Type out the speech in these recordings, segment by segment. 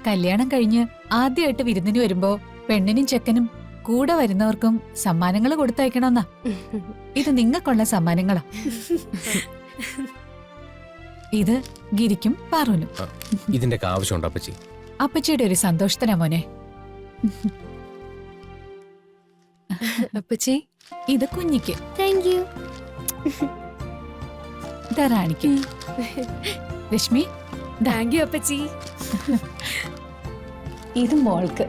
കല്യാണം കഴിഞ്ഞ് ആദ്യമായിട്ട് വിരുന്നിന് വരുമ്പോ പെണ്ണിനും ചെക്കനും കൂടെ വരുന്നവർക്കും സമ്മാനങ്ങൾ കൊടുത്തയക്കണമെന്നാ. ഇത് നിങ്ങൾക്കുള്ള സമ്മാനങ്ങളാ. ഇത് ഗിരിക്കും പാറുനും. ഇതിന്റെ ആവശ്യമുണ്ടോ അപ്പച്ചി? അപ്പച്ചിയുടെ ഒരു സന്തോഷത്തിനാ മോനെ. അപ്പച്ചി ഇത് കുഞ്ഞിക്ക്. Thank you. റാണിക്ക്. രശ്മി താങ്ക് യു അപ്പച്ചി. ഇത് മോൾക്ക്.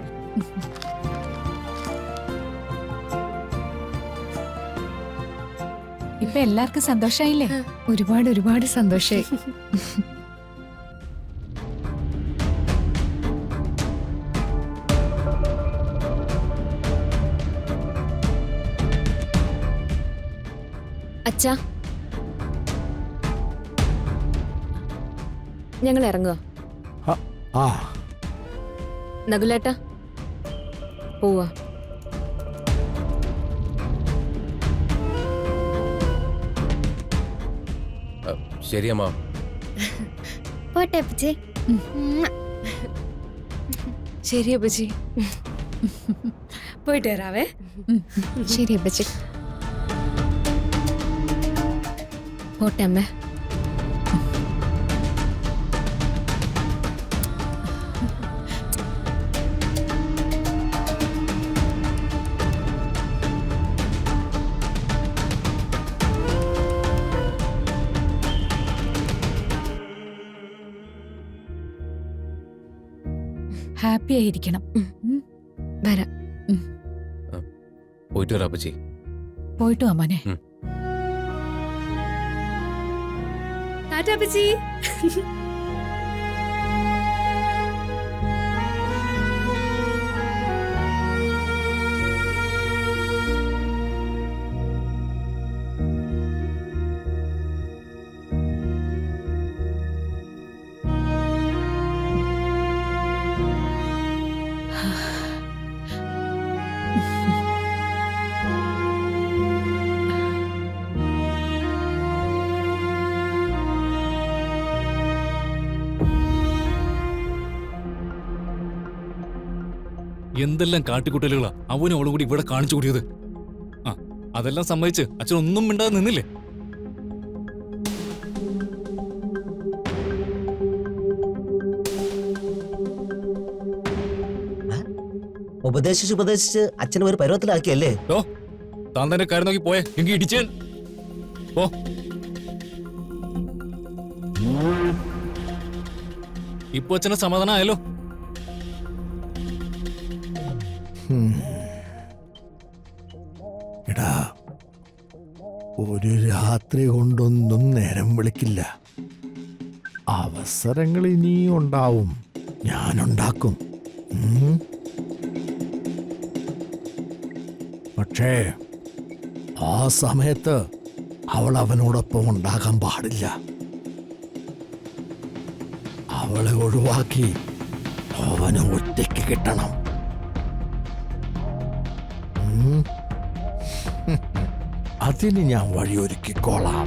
ഇപ്പൊ എല്ലാവർക്കും സന്തോഷായില്ലേ? ഒരുപാട് ഒരുപാട് സന്തോഷായി. അച്ഛാ, ഞങ്ങൾ ഇറങ്ങുക. നകുലേട്ടാ പോവാ. ശരി അമ്മ. പോട്ടെ അപ്പച്ചി. ശരി അപ്പച്ചി. പോയിട്ട് വരാവേ. ശരി അപ്പച്ചി. പോട്ടെ അമ്മേ. ഹാപ്പി ആയിരിക്കണം. വരാം. പോയിട്ട് വരാം അപ്പച്ചി. പോയിട്ട് വാ മോനെ. ടാറ്റാ അപ്പച്ചി. എന്തെല്ലാം കാട്ടിക്കുട്ടലുകളാ അവനും അവളും കൂടി ഇവിടെ കാണിച്ചു കൂടിയത്. ആ, അതെല്ലാം സമ്മതിച്ച് അച്ഛൻ ഒന്നും മിണ്ടാതെ നിന്നില്ലേ? ഉപദേശിച്ച് അച്ഛനെ ഒരു പരുവത്തിലാക്കിയല്ലേ? താൻ തന്നെ കാര്യം നോക്കി പോയേ, എങ്കിൽ ഇടിച്ചേൻ പോ. ഇപ്പൊ അച്ഛന് സമാധാനമായല്ലോ. എടാ, ഒരു രാത്രി കൊണ്ടൊന്നും നേരം വിളിക്കില്ല. അവസരങ്ങൾ ഇനിയും ഉണ്ടാവും, ഞാനുണ്ടാക്കും. പക്ഷേ ആ സമയത്ത് അവൾ അവനോടൊപ്പം ഉണ്ടാകാൻ പാടില്ല. അവളെ ഒഴിവാക്കി അവന് ഒറ്റയ്ക്ക് കിട്ടണം. അതിന് ഞാൻ വഴിയൊരുക്കിക്കോളാം.